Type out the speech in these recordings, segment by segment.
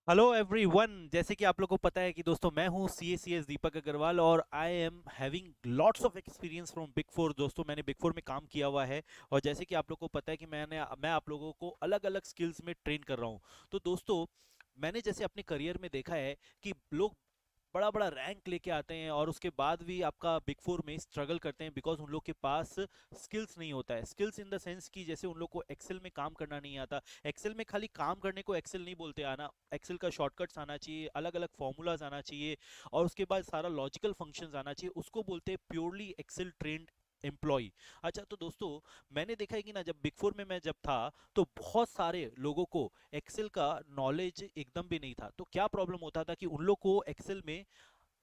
Hello everyone. जैसे कि आप लोगों को पता है कि दोस्तों मैं हूं CACS दीपक अग्रवाल और I am having lots of experience from big four. दोस्तों मैंने बिग फोर में काम किया हुआ है और जैसे कि आप लोगों को पता है कि मैं आप लोगों को अलग अलग स्किल्स में ट्रेन कर रहा हूं। तो दोस्तों मैंने जैसे अपने करियर में देखा है कि लोग बड़ा बड़ा रैंक लेके आते हैं और उसके बाद भी आपका बिग फोर में स्ट्रगल करते हैं बिकॉज उन लोग के पास स्किल्स नहीं होता है। स्किल्स इन द सेंस कि जैसे उन लोग को एक्सेल में काम करना नहीं आता। एक्सेल में खाली काम करने को एक्सेल नहीं बोलते, आना एक्सेल का शॉर्टकट्स आना चाहिए, अलग अलग फॉर्मूलाज आना चाहिए और उसके बाद सारा लॉजिकल फंक्शंस आना चाहिए, उसको बोलते हैं प्योरली एक्सेल ट्रेंड एम्प्लॉय। अच्छा तो दोस्तों मैंने देखा है कि ना जब बिग फोर में मैं जब था तो बहुत सारे लोगों को एक्सेल का नॉलेज एकदम भी नहीं था। तो क्या प्रॉब्लम होता था कि उन लोग को एक्सेल में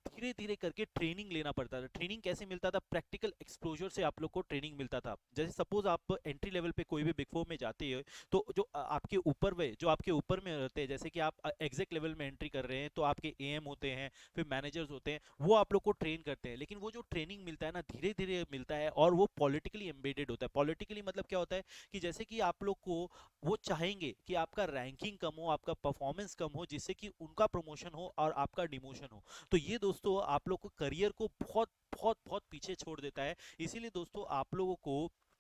धीरे धीरे करके ट्रेनिंग लेना पड़ता था। ट्रेनिंग कैसे मिलता था? प्रैक्टिकल एक्सप्लोजर से आप लोग को ट्रेनिंग मिलता था। जैसे सपोज आप एंट्री लेवल पे कोई भी बिग फोर में जाते हो तो जो आपके ऊपर वे जो आपके ऊपर में रहते हैं, जैसे कि आप एग्जेक्ट लेवल में एंट्री कर रहे हैं तो आपके AM होते हैं, फिर मैनेजर्स होते हैं, वो आप लोग को ट्रेन करते हैं। लेकिन वो जो ट्रेनिंग मिलता है ना धीरे धीरे मिलता है और वो पॉलिटिकली एम्बेडेड होता है। पॉलिटिकली मतलब क्या होता है कि जैसे कि आप लोग को वो चाहेंगे कि आपका रैंकिंग कम हो, आपका परफॉर्मेंस कम हो, जिससे कि उनका प्रमोशन हो और आपका डिमोशन हो। तो ये दोस्तों आप लोग को करियर को बहुत बहुत बहुत पीछे छोड़ देता है। इसीलिए दोस्तों आप लोगों को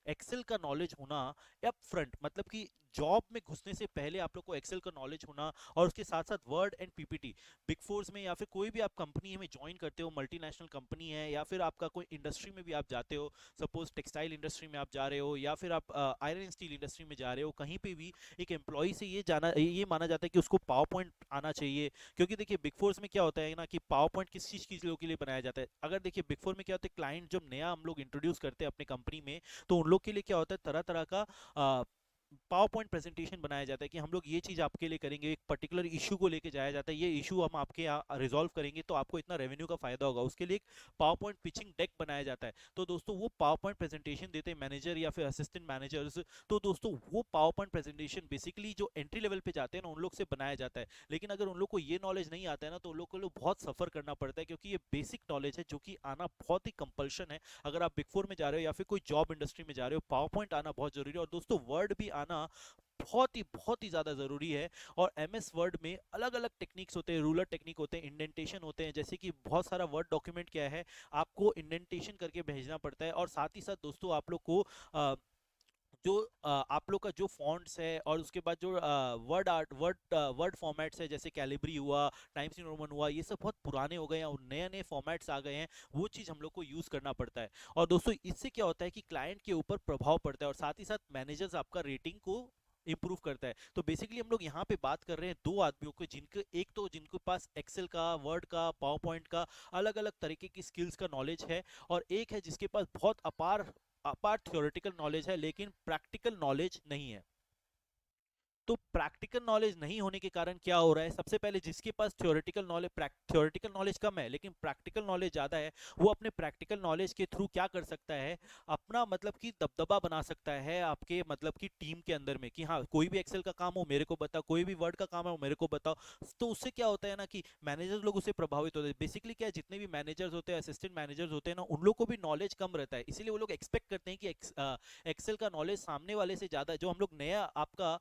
एक्सेल का नॉलेज होना अप फ्रंट, मतलब कि जॉब में घुसने से पहले आप लोग को एक्सेल का नॉलेज होना और उसके साथ साथ word and PPT। Big force में या फिर कोई भी आप कंपनी में ज्वाइन करते हो, मल्टीनेशनल कंपनी है या फिर आपका कोई इंडस्ट्री में भी आप जाते हो, सपोज टेक्सटाइल इंडस्ट्री में आप जा रहे हो या फिर आप आयरन स्टील इंडस्ट्री में जा रहे हो, कहीं पे भी एक एम्प्लॉय से ये माना जाता है कि उसको पावर पॉइंट आना चाहिए। क्योंकि देखिए बिग फोर्स में क्या होता है ना कि पावर पॉइंट किस चीज़ के लोगों के लिए बनाया जाता है। अगर देखिए बिग फोर में क्या होता है, क्लाइंट जब नया हम लोग इंट्रोड्यूस करते हैं अपने कंपनी में तो उन लोग के लिए क्या होता है, तरह तरह का पावर पॉइंट प्रेजेंटेशन बनाया जाता है कि हम लोग ये चीज़ आपके लिए करेंगे। एक पर्टिकुलर इशू को लेके जाया जाता है, ये इशू हम आपके यहाँ रिजॉल्व करेंगे तो आपको इतना रेवेन्यू का फायदा होगा, उसके लिए एक पावर पॉइंट पिचिंग डेक बनाया जाता है। तो दोस्तों वो पावर पॉइंट प्रेजेंटेशन देते हैं मैनेजर या फिर असिस्टेंट मैनेजर्स। तो दोस्तों वो पावर पॉइंट प्रेजेंटेशन बेसिकली जो एंट्री लेवल पे जाते हैं ना उन लोग से बनाया जाता है। लेकिन अगर उन लोग को ये नॉलेज नहीं आता है ना तो उन लोग को बहुत सफर करना पड़ता है, क्योंकि ये बेसिक नॉलेज है जो कि आना बहुत ही कंपल्शन है। अगर आप बिग फोर में जा रहे हो या फिर कोई जॉब इंडस्ट्री में जा रहे हो, पावर पॉइंट आना बहुत जरूरी है और दोस्तों वर्ड भी आना बहुत ही ज़्यादा ज़रूरी है। और MS वर्ड में अलग अलग टेक्निक्स होते हैं, रूलर टेक्निक होते हैं, इंडेंटेशन होते हैं। जैसे कि बहुत सारा वर्ड डॉक्यूमेंट क्या है, आपको इंडेंटेशन करके भेजना पड़ता है और साथ ही साथ दोस्तों आप लोग को जो आप लोग का जो फॉन्ट्स है और उसके बाद जो वर्ड फॉर्मेट्स है, जैसे कैलिब्री हुआ, टाइम्स न्यू रोमन हुआ, ये सब बहुत पुराने हो गए हैं और नए नए फॉर्मेट्स आ गए हैं। वो चीज़ हम लोग को यूज़ करना पड़ता है। और दोस्तों इससे क्या होता है कि क्लाइंट के ऊपर प्रभाव पड़ता है और साथ ही साथ मैनेजर्स आपका रेटिंग को इम्प्रूव करता है। तो बेसिकली हम लोग यहाँ पे बात कर रहे हैं दो आदमियों के, जिनके एक तो जिनके पास एक्सेल का, वर्ड का, पावर पॉइंट का अलग अलग तरीके की स्किल्स का नॉलेज है और एक है जिसके पास बहुत अपार अपार थ्योरेटिकल नॉलेज है लेकिन प्रैक्टिकल नॉलेज नहीं है। तो प्रैक्टिकल नॉलेज नहीं होने के कारण क्या हो रहा है, सबसे पहले जिसके पास थ्योरेटिकल नॉलेज कम है लेकिन प्रैक्टिकल नॉलेज ज़्यादा है, वो अपने प्रैक्टिकल नॉलेज के थ्रू क्या कर सकता है, अपना मतलब कि दबदबा बना सकता है आपके मतलब कि टीम के अंदर में कि हाँ कोई भी एक्सेल का काम हो मेरे को बताओ, कोई भी वर्ड का काम है वो मेरे को बताओ। तो उससे क्या होता है ना कि मैनेजर्स लोग उससे प्रभावित होते हैं। बेसिकली क्या है, जितने भी मैनेजर्स होते हैं, असिस्टेंट मैनेजर्स होते हैं ना, उन लोग को भी नॉलेज कम रहता है, इसीलिए वो लोग एक्सपेक्ट करते हैं कि एक्सेल का नॉलेज सामने वाले से ज़्यादा, जो हम लोग नया आपका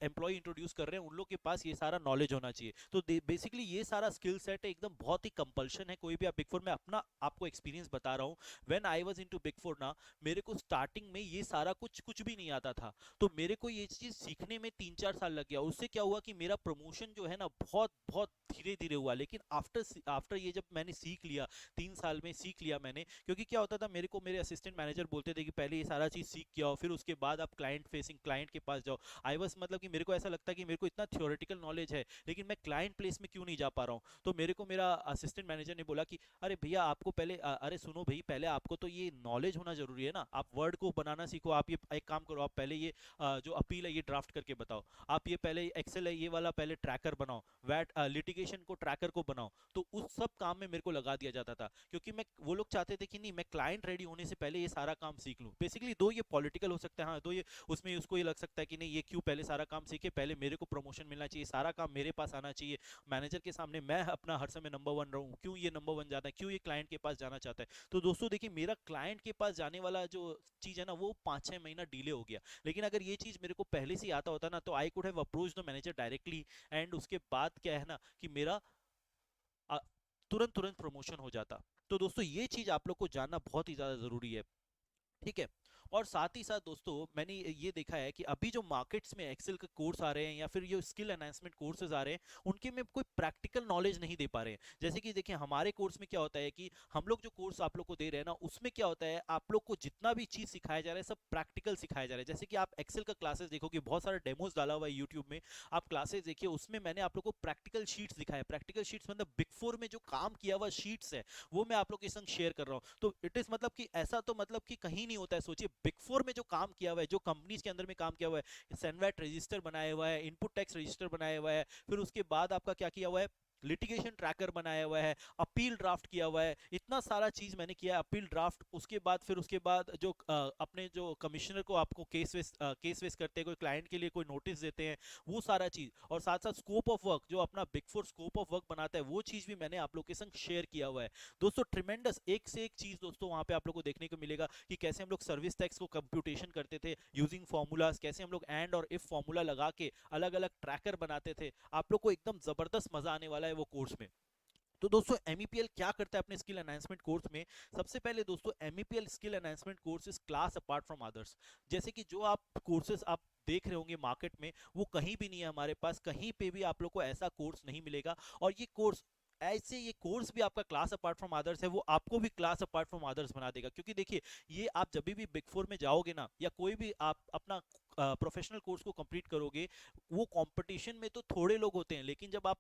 एम्प्लॉय इंट्रोड्यूस कर रहे हैं उन लोग के पास ये सारा नॉलेज होना चाहिए। तो बेसिकली ये सारा स्किल सेट है, एकदम बहुत ही कंपल्शन है। कोई भी आप बिग फोर में अपना आपको एक्सपीरियंस बता रहा हूँ, when I was into big four ना, मेरे को स्टार्टिंग में ये सारा कुछ कुछ भी नहीं आता था। तो मेरे को ये चीज़ सीखने में 3-4 साल लग गया। उससे क्या हुआ कि मेरा प्रमोशन जो है ना बहुत बहुत धीरे धीरे हुआ। लेकिन आफ्टर आफ्टर ये जब मैंने सीख लिया, 3 साल में सीख लिया मैंने, क्योंकि क्या होता था मेरे को मेरे असिस्टेंट मैनेजर बोलते थे कि पहले ये सारा चीज़ सीख के आओ, फिर उसके बाद आप क्लाइंट के पास जाओ। आई बस मतलब कि मेरे को ऐसा लगता है कि मेरे को इतना थ्योरेटिकल नॉलेज है लेकिन मैं क्लाइंट प्लेस में क्यों नहीं जा पा रहा हूँ। तो मेरे को मेरा असिस्टेंट मैनेजर ने बोला कि अरे भैया आपको पहले अरे सुनो भाई, पहले आपको तो ये नॉलेज होना जरूरी है ना, आप वर्ड को बनाना सीखो। आप ये एक काम करो, आप पहले ये जो अपील है ये ड्राफ्ट करके बताओ, आप ये पहले एक्सेल है ये वाला पहले ट्रैकर बनाओ, वैट लिटिगेशन एप्लीकेशन को ट्रैकर को बनाओ, तो उस सब काम में मेरे को लगा दिया जाता था, क्योंकि मैं वो लोग चाहते थे कि नहीं मैं क्लाइंट रेडी होने से पहले ये सारा काम सीख लूं। बेसिकली दो ये पॉलिटिकल हो सकता है, हाँ, दो ये उसमें उसको ये लग सकता है कि नहीं ये क्यों पहले सारा काम सीखे, पहले मेरे को प्रमोशन मिलना चाहिए, सारा काम मेरे पास आना चाहिए, मैनेजर के सामने मैं अपना हर समय नंबर वन रहूं, क्यों ये नंबर वन जाता है, क्यों ये क्लाइंट के पास जाना चाहता है। तो दोस्तों देखिए मेरा क्लाइंट के पास जाने वाला जो चीज है ना वो 5-6 महीना डिले हो गया। लेकिन अगर ये चीज मेरे को पहले से ही आता होता ना तो I could have approach the manager directly, and उसके बाद क्या है ना कि मेरा अ, तुरंत तुरंत प्रमोशन हो जाता। तो दोस्तों ये चीज आप लोग को जानना बहुत ही ज्यादा जरूरी है, ठीक है। और साथ ही साथ दोस्तों मैंने ये देखा है कि अभी जो मार्केट्स में एक्सेल के कोर्स आ रहे हैं या फिर ये स्किल एनहांसमेंट कोर्सेज आ रहे हैं, उनके में कोई प्रैक्टिकल नॉलेज नहीं दे पा रहे हैं। जैसे कि देखिए हमारे कोर्स में क्या होता है कि हम लोग जो कोर्स आप लोग को दे रहे हैं ना उसमें क्या होता है, आप लोग को जितना भी चीज सिखाया जा रहा है सब प्रैक्टिकल सिखाया जा रहा है। जैसे कि आप एक्सेल का क्लासेस देखोगे, बहुत सारा डेमोज डाला हुआ है यूट्यूब में, आप क्लासेस देखिए, उसमें मैंने आप लोग को प्रैक्टिकल शीट्स दिखाया। प्रैक्टिकल शीट्स मतलब बिग फोर में जो काम किया हुआ शीट्स है वो मैं आप लोग के संग शेयर कर रहा हूँ। तो इट इज मतलब कि ऐसा तो मतलब कि कहीं नहीं होता है। सोचिए बिग फोर में जो काम किया हुआ है, जो कंपनीज के अंदर में काम किया हुआ है, सेनवेट रजिस्टर बनाया हुआ है, इनपुट टैक्स रजिस्टर बनाया हुआ है, फिर उसके बाद आपका क्या किया हुआ है, लिटिगेशन ट्रैकर बनाया हुआ है, अपील ड्राफ्ट किया हुआ है, इतना सारा चीज मैंने किया है, अपील ड्राफ्ट। उसके बाद फिर उसके बाद जो अपने जो कमिश्नर को आपको केस वेस करते हैं, कोई क्लाइंट के लिए कोई नोटिस देते हैं, वो सारा चीज, और साथ साथ स्कोप ऑफ वर्क जो अपना big four scope of work बनाता है वो चीज भी मैंने आप लोग के संग शेयर किया हुआ है। दोस्तों ट्रिमेंडस एक से एक चीज दोस्तों वहां पे आप लोग को देखने को मिलेगा कि कैसे हम लोग सर्विस टैक्स को कंप्यूटेशन करते थे यूजिंग फॉर्मूलाज, कैसे हम लोग एंड और इफ फॉर्मूला लगा के अलग अलग ट्रैकर बनाते थे। आप लोग को एकदम जबरदस्त मजा आने वाला है वो कोर्स में। तो दोस्तों एमईपीएल क्या करता है अपने स्किल एनहांसमेंट कोर्स में? सबसे पहले दोस्तों MEPL skill enhancement course is class apart from others. जैसे कि जो आप कोर्सेज आप देख रहे होंगे मार्केट में वो कहीं भी नहीं है हमारे पास, कहीं पे भी आप लोग को ऐसा कोर्स नहीं मिलेगा। और ये कोर्स ऐसे ये कोर्स भी आपका क्लास अपार्ट फ्रॉम अदर्स है, वो आपको भी क्लास अपार्ट फ्रॉम अदर्स बना देगा। क्योंकि देखिए ये आप जब भी बिग फोर में जाओगे ना या कोई भी आप अपना प्रोफेशनल कोर्स को कंप्लीट करोगे, वो कंपटीशन में तो थोड़े लोग होते हैं, लेकिन जब आप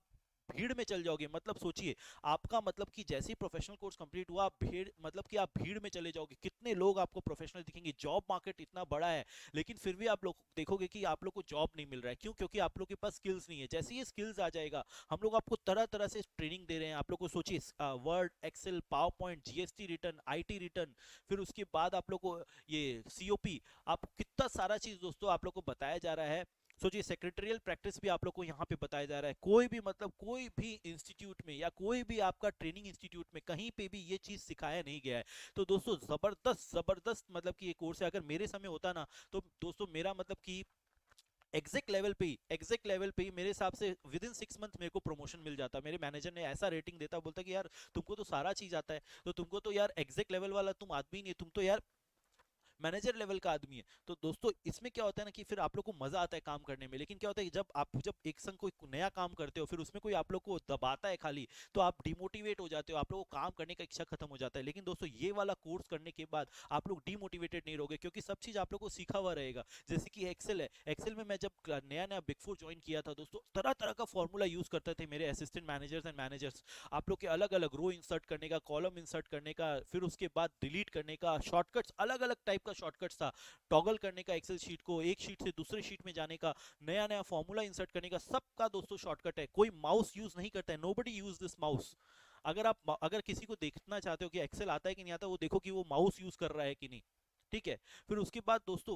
भीड़ में चल जाओगे, मतलब सोचिए आपका मतलब कि जैसे ही प्रोफेशनल कोर्स कंप्लीट हुआ आप भीड़ मतलब कि आप भीड़ में चले जाओगे, कितने लोग आपको प्रोफेशनल दिखेंगे। जॉब मार्केट इतना बड़ा है लेकिन फिर भी आप लोग देखोगे कि आप लोग को जॉब नहीं मिल रहा है। क्यों? क्योंकि आप लोग के पास स्किल्स नहीं है। जैसे ही स्किल्स आ जाएगा हम लोग आपको तरह तरह से ट्रेनिंग दे रहे हैं। आप लोग को सोचिए word, Excel, PowerPoint, GST return, IT return, फिर उसके बाद आप लोग को ये सीओपी, आप कितना सारा चीज दोस्तों आप लोग को बताया जा रहा है। सोचिए सेक्रेटरियल प्रैक्टिस भी आप लोग को यहाँ पे बताया जा रहा है। कोई भी मतलब कोई भी इंस्टीट्यूट में या कोई भी आपका ट्रेनिंग इंस्टीट्यूट में कहीं पे भी ये चीज सिखाया नहीं गया है। तो दोस्तों जबरदस्त जबरदस्त मतलब कि ये कोर्स है। अगर मेरे समय होता ना तो दोस्तों मेरा मतलब कि एग्जैक्ट लेवल पे ही मेरे हिसाब से विद इन 6 मंथ मेरे को प्रमोशन मिल जाता। मेरे मैनेजर ने ऐसा रेटिंग देता, बोलता कि यार तुमको तो सारा चीज आता है, तो तुमको तो यार एग्जैक्ट लेवल वाला तुम आदमी नहीं है, तुम तो यार मैनेजर लेवल का आदमी है। तो दोस्तों इसमें क्या होता है ना कि फिर आप लोग को मजा आता है काम करने में। लेकिन क्या होता है कि जब एक संग कोई नया काम करते हो फिर उसमें कोई आप लोग को दबाता है खाली, तो आप डिमोटिवेट हो जाते हो, आप लोग को काम करने का इच्छा खत्म हो जाता है। लेकिन दोस्तों ये वाला कोर्स करने के बाद आप लोग डिमोटिवेटेड नहीं रहोगे, क्योंकि सब चीज आप लोग को सीखा हुआ रहेगा। जैसे कि एक्सेल है, एक्सेल में मैं जब नया नया बिग फोर ज्वाइन किया था दोस्तों, तरह तरह का फॉर्मूला यूज करते थे मेरे असिस्टेंट मैनेजर्स एंड मैनेजर्स। आप लोग के अलग अलग रो इंसर्ट करने का, कॉलम इंसर्ट करने का, फिर उसके बाद डिलीट करने का, शॉर्टकट्स अलग अलग टाइप का शॉर्टकट्स था, टॉगल करने का एक्सेल शीट को, एक शीट से दूसरे शीट में जाने का, नया नया फॉर्मूला इंसर्ट करने का, सबका दोस्तों शॉर्टकट है। कोई माउस यूज नहीं करता है, नोबडी यूज दिस माउस। अगर किसी को देखना चाहते हो कि एक्सेल आता है कि नहीं आता, वो देखो कि वो माउस यूज कर रहा है कि नहीं, ठीक है। फिर उसके बाद दोस्तों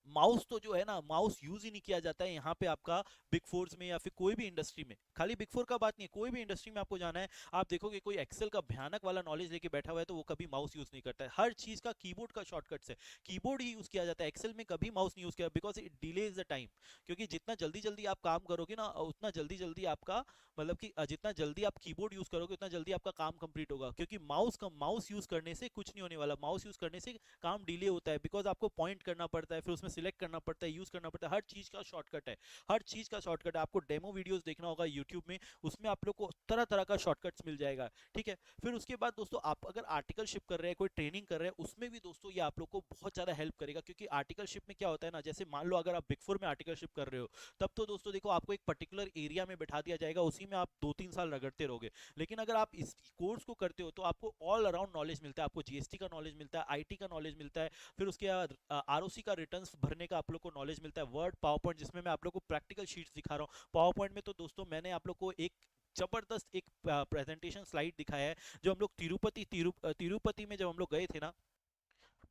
माउस तो जो है ना माउस यूज ही नहीं किया जाता है यहाँ पे आपका बिग फोर्स में या फिर कोई भी इंडस्ट्री में। खाली बिग फोर का बात नहीं है, कोई भी इंडस्ट्री में आपको जाना है आप देखोगे कोई एक्सेल का भयानक वाला नॉलेज लेके बैठा हुआ है तो वो कभी माउस यूज नहीं करता है। हर चीज का कीबोर्ड का शॉर्टकट है, कीबोर्ड ही यूज किया जाता है। एक्सेल में कभी माउस नहीं यूज किया, because it delays the time. क्योंकि जितना जल्दी जल्दी आप काम करोगे ना उतना जल्दी जल्दी आपका मतलब कि जितना जल्दी आप कीबोर्ड यूज करोगे उतना जल्दी आपका काम कंप्लीट होगा। क्योंकि माउस यूज करने से कुछ नहीं होने वाला, माउस यूज करने से काम डिले होता है, बिकॉज आपको पॉइंट करना पड़ता है, फिर उसमें सिलेक्ट करना पड़ता है, यूज करना पड़ता है। हर चीज का शॉर्टकट है, हर चीज का शॉर्टकट है। आपको डेमो वीडियोस देखना होगा यूट्यूब में, उसमें आप लोग को तरह तरह का शॉर्टकट्स मिल जाएगा, ठीक है। फिर उसके बाद दोस्तों आप अगर आर्टिकलशिप कर रहे हैं, कोई ट्रेनिंग कर रहे हैं, उसमें भी दोस्तों ये आप लोग को बहुत ज्यादा हेल्प करेगा। क्योंकि आर्टिकलशिप में क्या होता है ना, जैसे मान लो अगर आप बिग फोर में आर्टिकलशिप कर रहे हो तब तो दोस्तों देखो आपको एक पर्टिकुलर एरिया में बैठा दिया जाएगा, उसी में आप 2-3 साल रगड़ते रहोगे। लेकिन अगर आप इस कोर्स को करते हो तो आपको ऑल अराउंड नॉलेज मिलता है, आपको जीएसटी का नॉलेज मिलता है, आईटी का नॉलेज मिलता है, फिर उसके बाद आरओसी का रिटर्न्स भरने का आप लोग को नॉलेज मिलता है, वर्ड, पावर पॉइंट, जिसमें मैं आप लोग को प्रैक्टिकल शीट्स दिखा रहा हूँ। पावर पॉइंट में तो दोस्तों मैंने आप लोग को एक जबरदस्त एक प्रेजेंटेशन स्लाइड दिखाया है। जो हम लोग तिरुपति में जब हम लोग गए थे ना,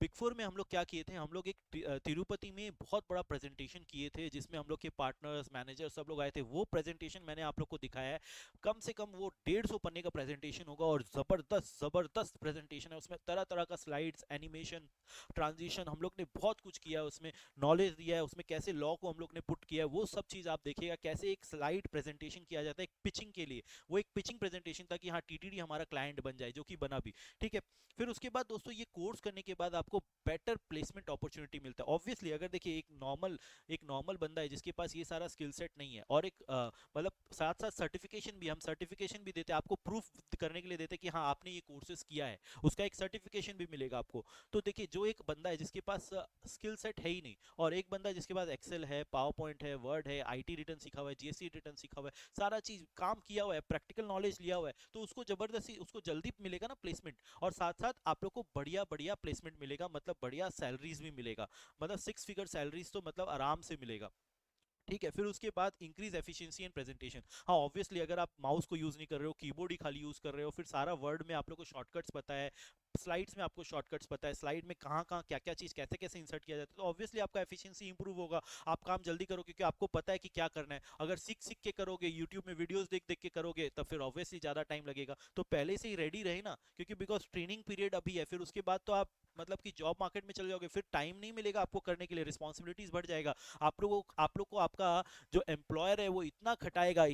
बिग फोर में हम लोग क्या किए थे, हम लोग एक तिरुपति में बहुत बड़ा प्रेजेंटेशन किए थे, जिसमें हम लोग के पार्टनर्स मैनेजर सब लोग आए थे। वो प्रेजेंटेशन मैंने आप लोग को दिखाया है। कम से कम वो 150 पन्ने का प्रेजेंटेशन होगा, और जबरदस्त जबरदस्त प्रेजेंटेशन है। उसमें तरह तरह का स्लाइड्स, एनिमेशन, ट्रांजिशन, हम लोग ने बहुत कुछ किया है उसमें। नॉलेज दिया है उसमें, कैसे लॉ को हम लोग ने पुट किया है, वो सब चीज़ आप देखिएगा। कैसे एक स्लाइड प्रेजेंटेशन किया जाता है एक पिचिंग के लिए, वो एक पिचिंग प्रेजेंटेशन था कि हाँ टीटीडी हमारा क्लाइंट बन जाए, जो कि बना भी। ठीक है। फिर उसके बाद दोस्तों ये कोर्स करने के बाद आपको बेटर प्लेसमेंट अपॉर्चुनिटी मिलता है। ऑब्वियसली अगर देखिए एक नॉर्मल बंदा है जिसके पास ये सारा स्किल सेट नहीं है, और एक मतलब साथ साथ सर्टिफिकेशन भी, हम सर्टिफिकेशन भी देते हैं आपको, प्रूफ करने के लिए देते हैं कि हाँ आपने ये कोर्सेज किया है, उसका एक सर्टिफिकेशन भी मिलेगा आपको। तो देखिए जो एक बंदा है जिसके पास स्किल सेट है ही नहीं, और एक बंदा जिसके पास एक्सेल है, पावर पॉइंट है, वर्ड है, आईटी रिटर्न सीखा हुआ है, जीएसटी रिटर्न सीखा हुआ है, सारा चीज काम किया हुआ है, प्रैक्टिकल नॉलेज लिया हुआ है, तो उसको जबरदस्ती उसको जल्दी मिलेगा ना प्लेसमेंट। और साथ साथ आप लोग को बढ़िया बढ़िया प्लेसमेंट मिलेगा, मतलब बढ़िया सैलरीज भी मिलेगा, मतलब 6 फिगर सैलरीज तो मतलब आराम से मिलेगा। ठीक है। फिर उसके बाद इंक्रीज एफिशिएंसी एंड प्रेजेंटेशन। हाँ ऑब्वियसली अगर आप माउस को यूज नहीं कर रहे हो, कीबोर्ड ही खाली यूज कर रहे हो, फिर सारा वर्ड में आप लोग को शॉर्टकट्स पता है, स्लाइड्स में आपको शॉर्टकट्स पता है, स्लाइड में कहाँ कहाँ क्या क्या चीज कैसे कैसे इंसर्ट किया जाता है, तो ऑब्वियसली आपका एफिशिएंसी इंप्रूव होगा। आप काम जल्दी करोगे क्योंकि आपको पता है कि क्या करना है। अगर सीख सीख के करोगे, यूट्यूब में वीडियोस देख देख के करोगे, तब फिर ऑब्वियसली ज्यादा टाइम लगेगा। तो पहले से ही रेडी रहे ना, क्योंकि बिकॉज ट्रेनिंग पीरियड अभी है, फिर उसके बाद तो आप मतलब कि जॉब मार्केट में चले जाओगे, फिर टाइम नहीं मिलेगा आपको करने के लिए, रिस्पॉन्सिबिलिटीज बढ़ जाएगा। आप लोग को आपका जो एम्प्लॉयर है वो इतना खटाएगा,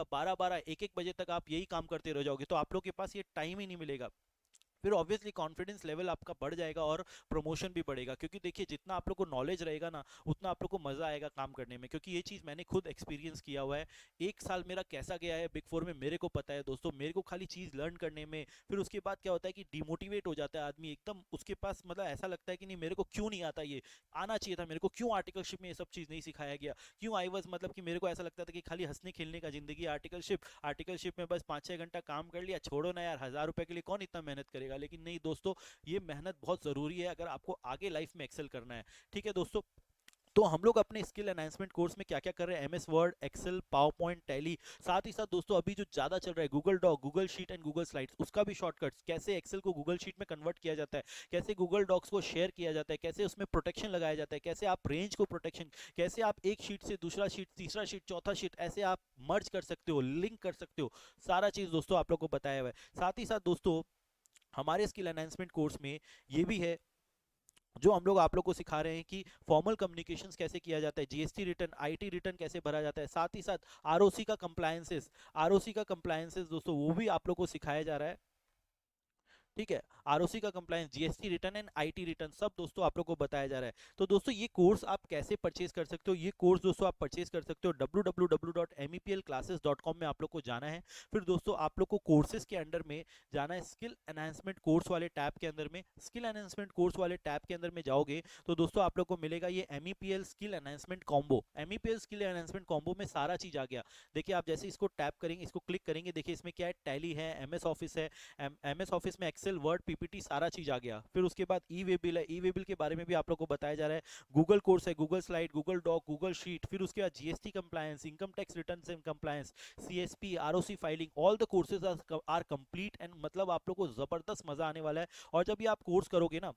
12 12 1 1 बजे तक आप यही काम करते रह जाओगे, तो आप लोग के पास ये टाइम ही नहीं मिलेगा। फिर ऑब्वियसली कॉन्फिडेंस लेवल आपका बढ़ जाएगा, और प्रमोशन भी बढ़ेगा, क्योंकि देखिए जितना आप लोग को नॉलेज रहेगा ना, उतना आप लोग को मजा आएगा काम करने में, क्योंकि ये चीज़ मैंने खुद एक्सपीरियंस किया हुआ है। एक साल मेरा कैसा गया है बिग फोर में मेरे को पता है दोस्तों। मेरे को खाली चीज़ लर्न करने में, फिर उसके बाद क्या होता है कि डिमोटिवेट हो जाता है आदमी एकदम, उसके पास मतलब ऐसा लगता है कि नहीं मेरे को क्यों नहीं आता ये, आना चाहिए था मेरे को, क्यों आर्टिकलशिप में ये सब चीज़ नहीं सिखाया गया, क्यों आई वॉज मतलब कि मेरे को ऐसा लगता था कि खाली हंसने खेलने का जिंदगी, आर्टिकलशिप में बस 5 6 घंटा काम कर लिया, छोड़ो ना यार, 1000 रुपए के लिए कौन इतना मेहनत करेगा। लेकिन नहीं दोस्तों, ये मेहनत बहुत ज़रूरी है अगर आपको आगे लाइफ में एक्सेल करना है। ठीक है दोस्तों। तो हम लोग अपने स्किल एनहांसमेंट कोर्स में क्या क्या कर रहे हैं, MS Word, Excel, PowerPoint, Tally, साथ ही साथ दोस्तों अभी जो ज़्यादा चल रहा है Google dock, Google Sheet and Google Slides, उसका भी शॉर्टकट्स, कैसे एक्सेल को गूगल शीट में कन्वर्ट किया जाता है, कैसे गूगल डॉक्स को शेयर किया जाता है, कैसे उसमें प्रोटेक्शन लगाया जाता है, कैसे आप रेंज को प्रोटेक्शन, कैसे आप एक शीट से दूसरा शीट, तीसरा शीट, चौथा शीट, ऐसे आप मर्ज कर सकते हो, लिंक कर सकते हो, सारा चीज़ दोस्तों आप लोग को बताया हुआ है। साथ ही साथ दोस्तों हमारे स्किल एनहांसमेंट कोर्स में ये भी है, जो हम लोग आप लोग को सिखा रहे हैं कि फॉर्मल कम्युनिकेशंस कैसे किया जाता है, जीएसटी रिटर्न, आईटी रिटर्न कैसे भरा जाता है, साथ ही साथ आरओसी का कंप्लायंसेस दोस्तों वो भी आप लोग को सिखाया जा रहा है। ठीक है। आरओसी का compliance, GST return and IT return, सब दोस्तों आप लोग को बताया जा रहा है। तो दोस्तों ये कोर्स आप कैसे परचेज कर सकते हो, ये कोर्स दोस्तों आप परचेज कर सकते हो www.meplclasses.com में आप लोग को जाना है। फिर दोस्तों आप लोग को कोर्सेज के अंडर में जाना है, स्किल एनहांसमेंट कोर्स वाले टैब के अंदर में। स्किल एनहांसमेंट कोर्स वाले टैब के अंदर में जाओगे तो दोस्तों आप लोग को मिलेगा ये MEPL skill enhancement combo. MEPL skill enhancement combo में सारा चीज आ गया। देखिए आप जैसे इसको टैप करेंगे, इसको क्लिक करेंगे, देखिए इसमें क्या है, टैली है, एमएस ऑफिस है, एमएस ऑफिस में एक्सेल, वर्ड, पीपीटी, सारा चीज आ गया। फिर उसके बाद ई वे बिल है, ई वे बिल के बारे में भी आप लोग को बताया जा रहा है। गूगल कोर्स है, Google slide, Google dock, Google sheet, फिर उसके बाद GST compliance, income tax return and compliance, CSP, ROC filing, all the courses are complete, and मतलब आप लोग को जबरदस्त मजा आने वाला है। और जब ये आप कोर्स करोगे ना,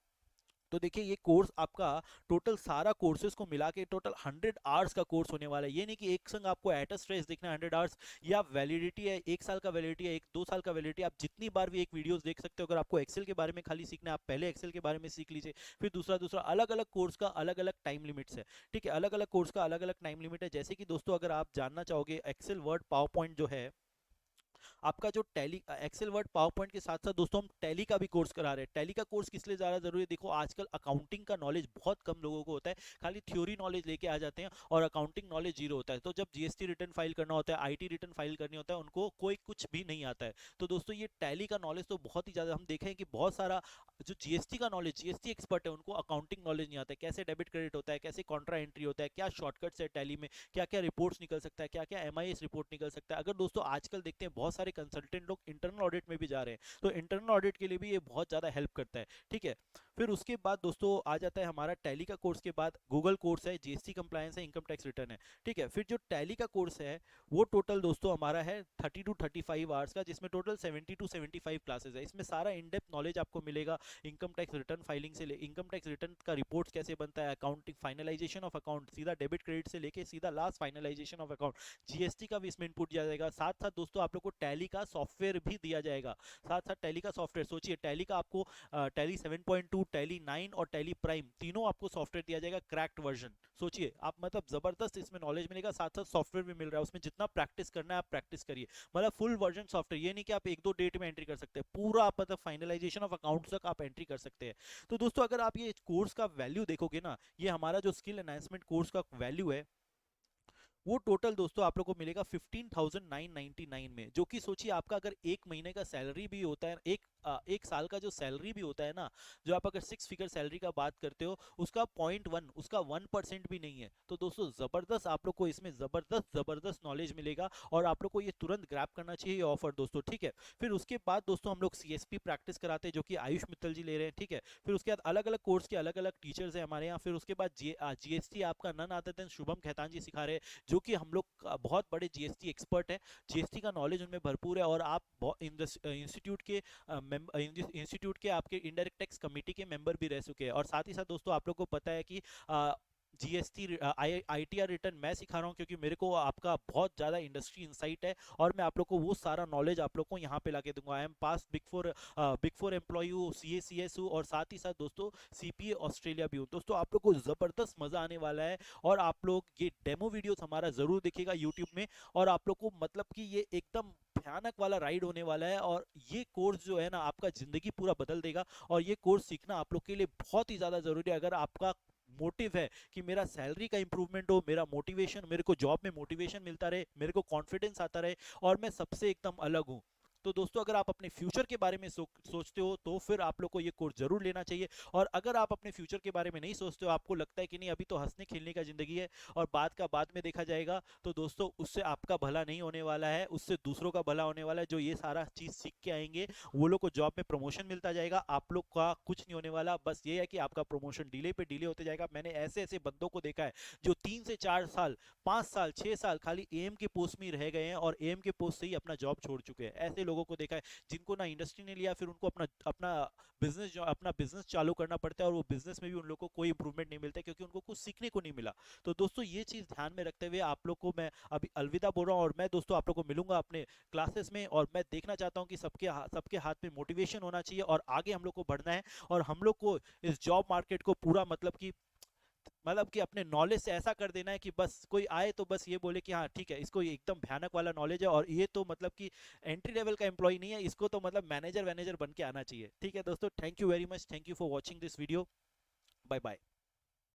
तो देखिए ये कोर्स आपका टोटल सारा कोर्सेज को मिला के टोटल 100 आवर्स का कोर्स होने वाला है। ये नहीं कि एक संग आपको एट अ स्ट्रेस देखना है 100 आवर्स, या वैलिडिटी है 1 साल का, वैलिडिटी है 2 साल का, वैलिडिटी आप जितनी बार भी एक वीडियोस देख सकते हो। अगर आपको एक्सेल के बारे में खाली सीखना है, आप पहले एक्सेल के बारे में सीख लीजिए, फिर दूसरा दूसरा अलग अलग कोर्स का अलग अलग टाइम लिमिट्स है। ठीक है, अलग अलग कोर्स का अलग अलग टाइम लिमिट है। जैसे कि दोस्तों अगर आप जानना चाहोगे एक्सेल, वर्ड, पावर पॉइंट जो है आपका, जो Tally, Excel, Word, PowerPoint के साथ साथ दोस्तों हम टैली का भी कोर्स करा रहे हैं। टैली का कोर्स किस लिए ज़्यादा जरूरी है, देखो आजकल अकाउंटिंग का नॉलेज बहुत कम लोगों को होता है, खाली थ्योरी नॉलेज लेके आ जाते हैं और अकाउंटिंग नॉलेज जीरो होता है। तो जब जीएसटी रिटर्न फाइल करना होता है, आईटी रिटर्न फाइल करनी होता है, उनको कोई कुछ भी नहीं आता है। तो दोस्तों ये टैली का नॉलेज तो बहुत ही ज़्यादा, हम देखें कि बहुत सारा जो जीएसटी का नॉलेज, जीएसटी एक्सपर्ट है, उनको अकाउंटिंग नॉलेज नहीं आता है, कैसे डेबिट क्रेडिट होता है, कैसे कॉन्ट्रा एंट्री होता है, क्या शॉर्टकट्स है टैली में, क्या क्या रिपोर्ट्स निकल सकता है, क्या क्या एमआईएस रिपोर्ट निकल सकता है। अगर दोस्तों आजकल देखते हैं बहुत सारे कंसल्टेंट लोग इंटरनल ऑडिट में भी जा रहे हैं, तो इंटरनल ऑडिट के लिए भी ये बहुत ज़्यादा हेल्प करता है। ठीक है। फिर उसके बाद दोस्तों आ जाता है हमारा टैली का कोर्स के बाद गूगल कोर्स है, जीएसटी कंप्लायंस है, इनकम टैक्स रिटर्न है। ठीक है, फिर जो टैली का कोर्स है वो टोटल दोस्तों हमारा है 30 to 35 आवर्स का, जिसमें टोटल 70 to 75 क्लासेस है। इसमें सारा इन डेप्थ नॉलेज आपको मिलेगा, इनकम टैक्स रिटर्न फाइलिंग से इनकम टैक्स रिटर्न का रिपोर्ट कैसे बनता है, अकाउंटिंग फाइनलाइजेशन ऑफ अकाउंट, सीधा डेबिट क्रेडिट से लेके सीधा last finalisation of account, GST का भी इसमें इनपुट दिया जाएगा। साथ साथ दोस्तों आप लोग को टैली का सॉफ्टवेयर भी दिया जाएगा। साथ साथ टैली का सॉफ्टवेयर सोचिए, टैली का आपको टैली 7.2, टैली 9 और टैली प्राइम तीनों आपको सॉफ्टवेयर दिया जाएगा, क्रैक्ड वर्जन। सोचिए आप, मतलब जबरदस्त इसमें नॉलेज मिलेगा, साथ साथ सॉफ्टवेयर भी मिल रहा है। उसमें जितना प्रैक्टिस करना है आप प्रैक्टिस करिए, मतलब फुल वर्जन सॉफ्टवेयर। ये नहीं कि आप एक दो डेट में एंट्री कर सकते हैं, पूरा आप मतलब फाइनलाइजेशन ऑफ अकाउंट्स तक आप एंट्री कर सकते हैं। तो दोस्तों अगर आप ये कोर्स का वैल्यू देखोगे ना, ये हमारा जो स्किल एनहांसमेंट कोर्स का वैल्यू है वो टोटल दोस्तों आप लोग को मिलेगा 15,999 में, जो कि सोचिए आपका अगर एक महीने का सैलरी भी होता है, एक साल का जो सैलरी भी होता है ना, जो आप अगर 6 फिगर सैलरी का बात करते हो, उसका 0.1, उसका 1% भी नहीं है। तो दोस्तों जबरदस्त आप लोग को इसमें जबरदस्त जबरदस्त नॉलेज मिलेगा और आप लोग को ये तुरंत ग्रैब करना चाहिए ये ऑफर दोस्तों। ठीक है, फिर उसके बाद दोस्तों हम लोग सीएसपी प्रैक्टिस कराते हैं, जो कि आयुष मित्तल जी ले रहे हैं। ठीक है, फिर उसके बाद अलग अलग कोर्स के अलग अलग टीचर्स हैं हमारे यहाँ। फिर उसके बाद जीएसटी आपका नन आते थे शुभम खेतान जी सिखा रहे हैं, जो कि हम लोग बहुत बड़े जीएसटी एक्सपर्ट हैं, जीएसटी का नॉलेज उनमें भरपूर है। और आप इंस्टीट्यूट के इंस्टीट्यूट के आपके इनडायरेक्ट टैक्स कमेटी के मेंबर भी रह चुके हैं। और साथ ही साथ दोस्तों आप लोग को पता है कि जीएसटी आईटीआर रिटर्न मैं सिखा रहा हूँ, क्योंकि मेरे को आपका बहुत ज़्यादा इंडस्ट्री इंसाइट है और मैं आप लोग को वो सारा नॉलेज आप लोग को यहाँ पे लाके दूंगा। I am pass big four employ हूँ, सीएसीएस हूँ, और साथ ही साथ दोस्तों सीपीए ऑस्ट्रेलिया भी हूँ। दोस्तों आप लोग को ज़बरदस्त मज़ा आने वाला है और आप लोग ये डेमो वीडियोस हमारा ज़रूर देखिएगा यूट्यूब में। और आप लोग को मतलब कि ये एकदम भयानक वाला राइड होने वाला है, और ये कोर्स जो है ना आपका ज़िंदगी पूरा बदल देगा। और ये कोर्स सीखना आप लोग के लिए बहुत ही ज़्यादा ज़रूरी है। अगर आपका मोटिव है कि मेरा सैलरी का इंप्रूवमेंट हो, मेरा मोटिवेशन, मेरे को जॉब में मोटिवेशन मिलता रहे, मेरे को कॉन्फिडेंस आता रहे और मैं सबसे एकदम अलग हूँ, तो दोस्तों अगर आप अपने फ्यूचर के बारे में सोचते हो तो फिर आप लोग को ये कोर्स जरूर लेना चाहिए। और अगर आप अपने फ्यूचर के बारे में नहीं सोचते हो, आपको लगता है कि नहीं अभी तो हंसने खेलने का जिंदगी है और बाद का बाद में देखा जाएगा, तो दोस्तों उससे आपका भला नहीं होने वाला है, उससे दूसरों का भला होने वाला है। जो ये सारा चीज सीख के आएंगे वो लोग को जॉब में प्रमोशन मिलता जाएगा, आप लोग का कुछ नहीं होने वाला। बस ये है कि आपका प्रमोशन डिले पे डिले होते जाएगा। मैंने ऐसे ऐसे बंदों को देखा है जो 3 से 4 साल, 5 साल, 6 साल खाली एएम के पोस्ट में रह गए हैं और एएम के पोस्ट से ही अपना जॉब छोड़ चुके हैं। ऐसे लोगों को देखा है जिनको ना इंडस्ट्री ने लिया, फिर उनको अपना अपना अपना बिजनेस चालू करना पड़ता है, और वो बिजनेस में भी उन लोगों को कोई इंप्रूवमेंट नहीं मिलता, क्योंकि उनको कुछ सीखने को नहीं मिला। तो दोस्तों ये चीज ध्यान में रखते हुए आप लोग को मैं अभी अलविदा बोल रहा हूँ, और मैं दोस्तों आप लोग को मिलूंगा अपने क्लासेस में। और मैं देखना चाहता हूँ कि सबके हाथ में मोटिवेशन होना चाहिए और आगे हम लोग को बढ़ना है, और हम लोग को इस जॉब मार्केट को पूरा मतलब कि अपने नॉलेज से ऐसा कर देना है कि बस कोई आए तो बस ये बोले कि हाँ ठीक है, इसको एकदम भयानक वाला नॉलेज है, और ये तो मतलब कि एंट्री लेवल का एम्प्लॉय नहीं है, इसको तो मतलब मैनेजर वैनेजर बन के आना चाहिए। ठीक है दोस्तों, thank you very much, thank you for watching this video, bye bye.